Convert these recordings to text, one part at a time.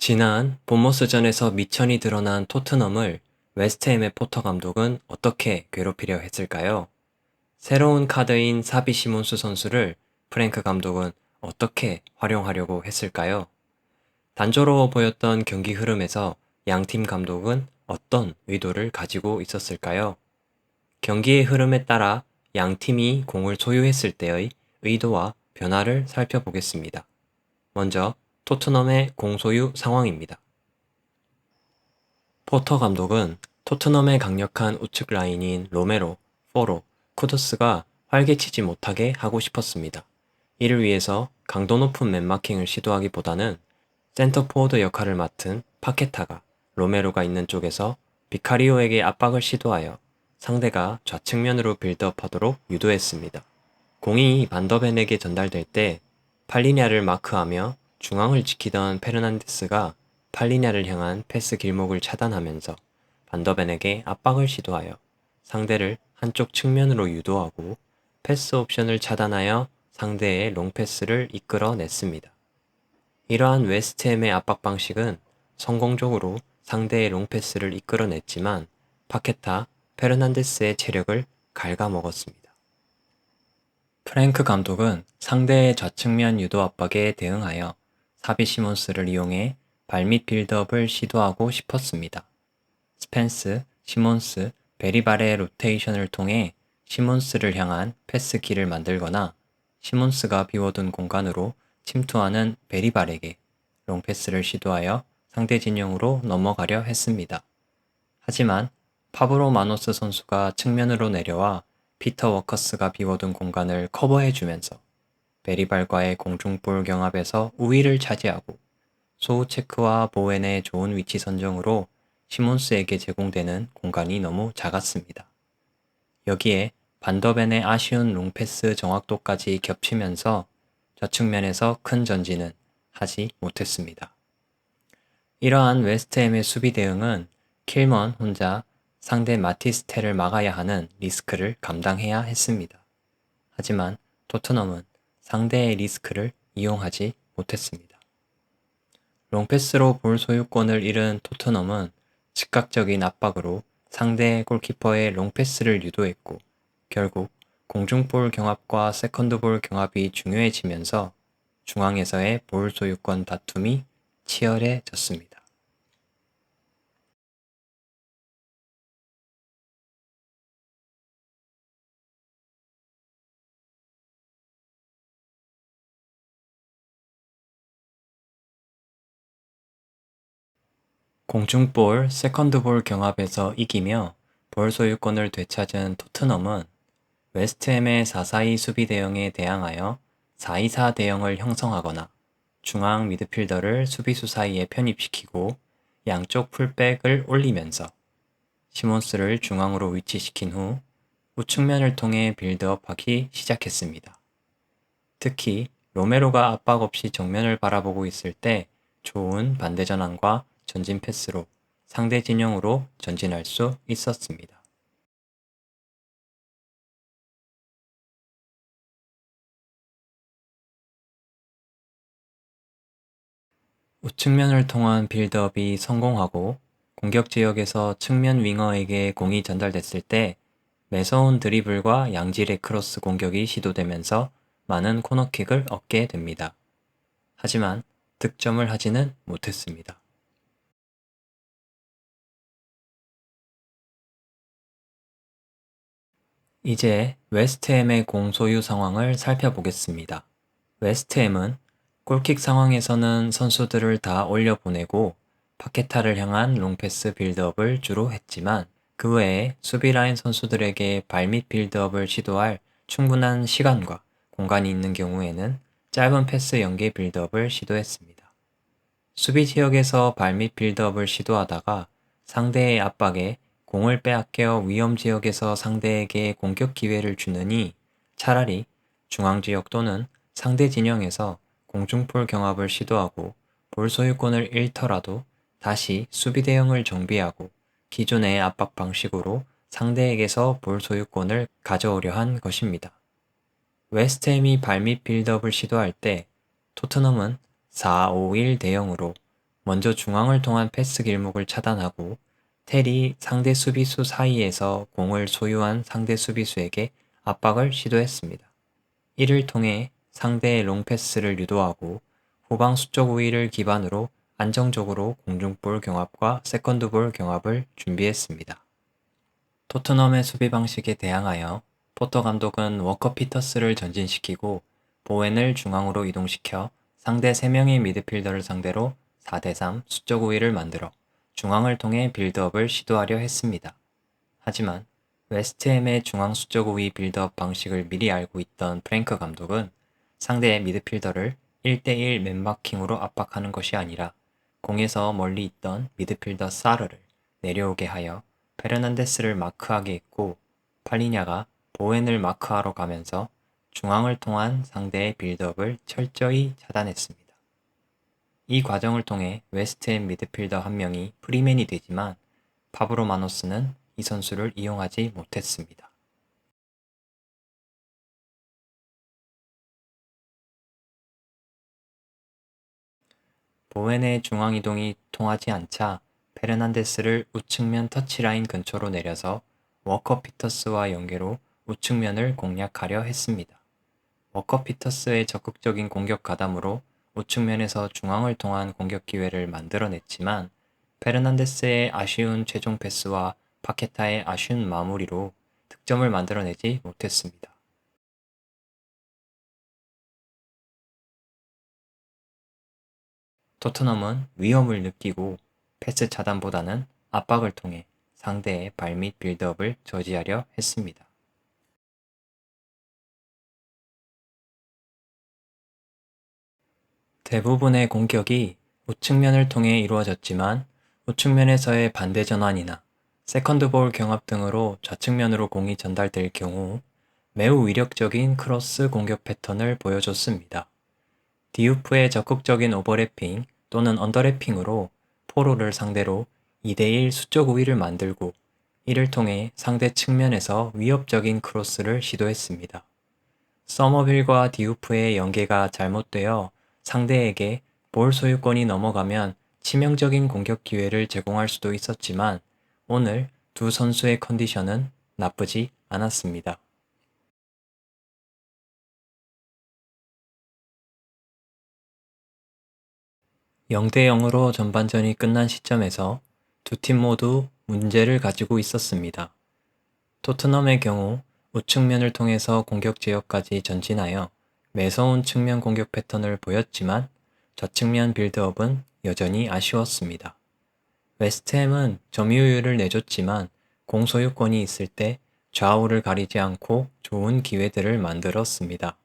지난 본머스전에서 미천이 드러난 토트넘을 웨스트햄의 포터 감독은 어떻게 괴롭히려 했을까요? 새로운 카드인 사비 시몬스 선수를 프랭크 감독은 어떻게 활용하려고 했을까요? 단조로워 보였던 경기 흐름에서 양팀 감독은 어떤 의도를 가지고 있었을까요? 경기의 흐름에 따라 양팀이 공을 소유했을 때의 의도와 변화를 살펴보겠습니다. 먼저 토트넘의 공소유 상황입니다. 포터 감독은 토트넘의 강력한 우측 라인인 로메로, 포로, 쿠두스가 활개치지 못하게 하고 싶었습니다. 이를 위해서 강도 높은 맨마킹을 시도하기보다는 센터포워드 역할을 맡은 파케타가 로메로가 있는 쪽에서 비카리오에게 압박을 시도하여 상대가 좌측면으로 빌드업하도록 유도했습니다. 공이 반더벤에게 전달될 때 팔리냐를 마크하며 중앙을 지키던 페르난데스가 팔리냐를 향한 패스 길목을 차단하면서 반더벤에게 압박을 시도하여 상대를 한쪽 측면으로 유도하고 패스 옵션을 차단하여 상대의 롱패스를 이끌어냈습니다. 이러한 웨스트햄의 압박 방식은 성공적으로 상대의 롱패스를 이끌어냈지만 파케타, 페르난데스의 체력을 갉아먹었습니다. 프랭크 감독은 상대의 좌측면 유도 압박에 대응하여 사비 시몬스를 이용해 발밑 빌드업을 시도하고 싶었습니다. 스펜스, 시몬스, 베리발의 로테이션을 통해 시몬스를 향한 패스 길을 만들거나 시몬스가 비워둔 공간으로 침투하는 베리발에게 롱패스를 시도하여 상대 진영으로 넘어가려 했습니다. 하지만 파브로 마노스 선수가 측면으로 내려와 피터 워커스가 비워둔 공간을 커버해주면서 베리발과의 공중볼 경합에서 우위를 차지하고 소우체크와 보웬의 좋은 위치 선정으로 시몬스에게 제공되는 공간이 너무 작았습니다. 여기에 반더벤의 아쉬운 롱패스 정확도까지 겹치면서 좌측면에서 큰 전진은 하지 못했습니다. 이러한 웨스트햄의 수비 대응은 킬먼 혼자 상대 마티스텔을 막아야 하는 리스크를 감당해야 했습니다. 하지만 토트넘은 상대의 리스크를 이용하지 못했습니다. 롱패스로 볼 소유권을 잃은 토트넘은 즉각적인 압박으로 상대 골키퍼의 롱패스를 유도했고 결국 공중볼 경합과 세컨드볼 경합이 중요해지면서 중앙에서의 볼 소유권 다툼이 치열해졌습니다. 공중볼, 세컨드볼 경합에서 이기며 볼 소유권을 되찾은 토트넘은 웨스트햄의 4-4-2 수비 대응에 대항하여 4-2-4 대응을 형성하거나 중앙 미드필더를 수비수 사이에 편입시키고 양쪽 풀백을 올리면서 시몬스를 중앙으로 위치시킨 후 우측면을 통해 빌드업하기 시작했습니다. 특히 로메로가 압박 없이 정면을 바라보고 있을 때 좋은 반대 전환과 전진 패스로 상대 진영으로 전진할 수 있었습니다. 우측면을 통한 빌드업이 성공하고 공격 지역에서 측면 윙어에게 공이 전달됐을 때 매서운 드리블과 양질의 크로스 공격이 시도되면서 많은 코너킥을 얻게 됩니다. 하지만 득점을 하지는 못했습니다. 이제 웨스트햄의 공소유 상황을 살펴보겠습니다. 웨스트햄은 골킥 상황에서는 선수들을 다 올려보내고 파케타를 향한 롱패스 빌드업을 주로 했지만 그 외에 수비 라인 선수들에게 발밑 빌드업을 시도할 충분한 시간과 공간이 있는 경우에는 짧은 패스 연계 빌드업을 시도했습니다. 수비 지역에서 발밑 빌드업을 시도하다가 상대의 압박에 공을 빼앗겨 위험 지역에서 상대에게 공격 기회를 주느니 차라리 중앙 지역 또는 상대 진영에서 공중볼 경합을 시도하고 볼 소유권을 잃더라도 다시 수비 대응을 정비하고 기존의 압박 방식으로 상대에게서 볼 소유권을 가져오려 한 것입니다. 웨스트햄이 발밑 빌드업을 시도할 때 토트넘은 4-5-1 대형으로 먼저 중앙을 통한 패스 길목을 차단하고 텔이 상대 수비수 사이에서 공을 소유한 상대 수비수에게 압박을 시도했습니다. 이를 통해 상대의 롱패스를 유도하고 후방 수적 우위를 기반으로 안정적으로 공중볼 경합과 세컨드볼 경합을 준비했습니다. 토트넘의 수비 방식에 대항하여 포터 감독은 워커 피터스를 전진시키고 보웬을 중앙으로 이동시켜 상대 3명의 미드필더를 상대로 4대3 수적 우위를 만들어 중앙을 통해 빌드업을 시도하려 했습니다. 하지만 웨스트햄의 중앙 수적 우위 빌드업 방식을 미리 알고 있던 프랭크 감독은 상대의 미드필더를 1대1 맨마킹으로 압박하는 것이 아니라 공에서 멀리 있던 미드필더 사르를 내려오게 하여 페르난데스를 마크하게 했고 팔리냐가 보웬을 마크하러 가면서 중앙을 통한 상대의 빌드업을 철저히 차단했습니다. 이 과정을 통해 웨스트햄 미드필더 한 명이 프리맨이 되지만 파브로 마노스는 이 선수를 이용하지 못했습니다. 보웬의 중앙 이동이 통하지 않자 페르난데스를 우측면 터치라인 근처로 내려서 워커 피터스와 연계로 우측면을 공략하려 했습니다. 워커 피터스의 적극적인 공격 가담으로 우측면에서 중앙을 통한 공격 기회를 만들어냈지만 페르난데스의 아쉬운 최종 패스와 파케타의 아쉬운 마무리로 득점을 만들어내지 못했습니다. 토트넘은 위험을 느끼고 패스 차단보다는 압박을 통해 상대의 발밑 빌드업을 저지하려 했습니다. 대부분의 공격이 우측면을 통해 이루어졌지만 우측면에서의 반대 전환이나 세컨드볼 경합 등으로 좌측면으로 공이 전달될 경우 매우 위력적인 크로스 공격 패턴을 보여줬습니다. 디우프의 적극적인 오버래핑 또는 언더래핑으로 포로를 상대로 2대1 수적 우위를 만들고 이를 통해 상대 측면에서 위협적인 크로스를 시도했습니다. 서머빌과 디우프의 연계가 잘못되어 상대에게 볼 소유권이 넘어가면 치명적인 공격 기회를 제공할 수도 있었지만 오늘 두 선수의 컨디션은 나쁘지 않았습니다. 0대0으로 전반전이 끝난 시점에서 두 팀 모두 문제를 가지고 있었습니다. 토트넘의 경우 우측면을 통해서 공격 지역까지 전진하여 매서운 측면 공격 패턴을 보였지만 좌측면 빌드업은 여전히 아쉬웠습니다. 웨스트햄은 점유율을 내줬지만 공소유권이 있을 때 좌우를 가리지 않고 좋은 기회들을 만들었습니다.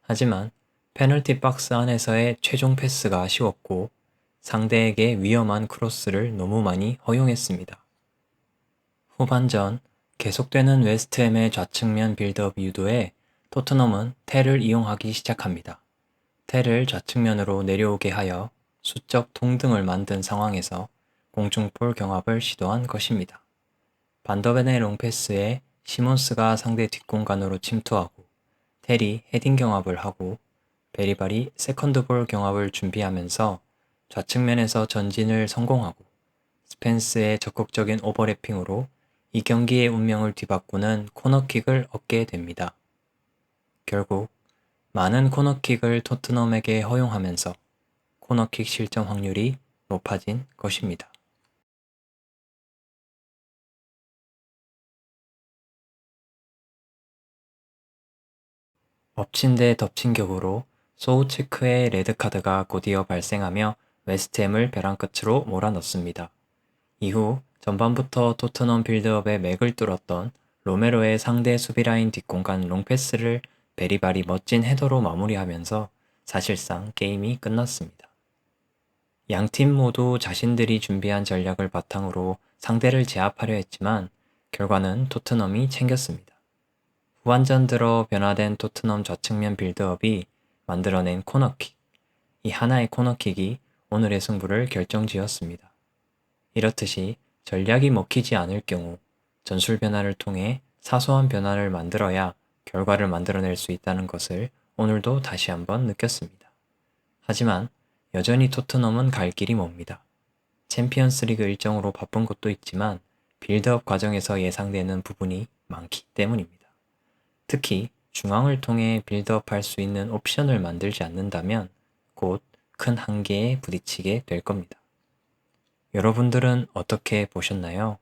하지만 페널티 박스 안에서의 최종 패스가 아쉬웠고 상대에게 위험한 크로스를 너무 많이 허용했습니다. 후반전 계속되는 웨스트햄의 좌측면 빌드업 유도에 토트넘은 텔을 이용하기 시작합니다. 텔을 좌측면으로 내려오게 하여 수적 통등을 만든 상황에서 공중볼 경합을 시도한 것입니다. 반더벤의 롱패스에 시몬스가 상대 뒷공간으로 침투하고 텔이 헤딩 경합을 하고 베리발이 세컨드볼 경합을 준비하면서 좌측면에서 전진을 성공하고 스펜스의 적극적인 오버래핑으로 이 경기의 운명을 뒤바꾸는 코너킥을 얻게 됩니다. 결국 많은 코너킥을 토트넘에게 허용하면서 코너킥 실점 확률이 높아진 것입니다. 엎친 데 덮친 격으로 소우체크의 레드카드가 곧이어 발생하며 웨스트햄을 벼랑 끝으로 몰아넣습니다. 이후 전반부터 토트넘 빌드업의 맥을 뚫었던 로메로의 상대 수비라인 뒷공간 롱패스를 베리발이 멋진 헤더로 마무리하면서 사실상 게임이 끝났습니다. 양팀 모두 자신들이 준비한 전략을 바탕으로 상대를 제압하려 했지만 결과는 토트넘이 챙겼습니다. 후반전 들어 변화된 토트넘 좌측면 빌드업이 만들어낸 코너킥. 이 하나의 코너킥이 오늘의 승부를 결정지었습니다. 이렇듯이 전략이 먹히지 않을 경우 전술 변화를 통해 사소한 변화를 만들어야 결과를 만들어낼 수 있다는 것을 오늘도 다시 한번 느꼈습니다. 하지만 여전히 토트넘은 갈 길이 멉니다. 챔피언스 리그 일정으로 바쁜 것도 있지만 빌드업 과정에서 예상되는 부분이 많기 때문입니다. 특히 중앙을 통해 빌드업할 수 있는 옵션을 만들지 않는다면 곧 큰 한계에 부딪히게 될 겁니다. 여러분들은 어떻게 보셨나요?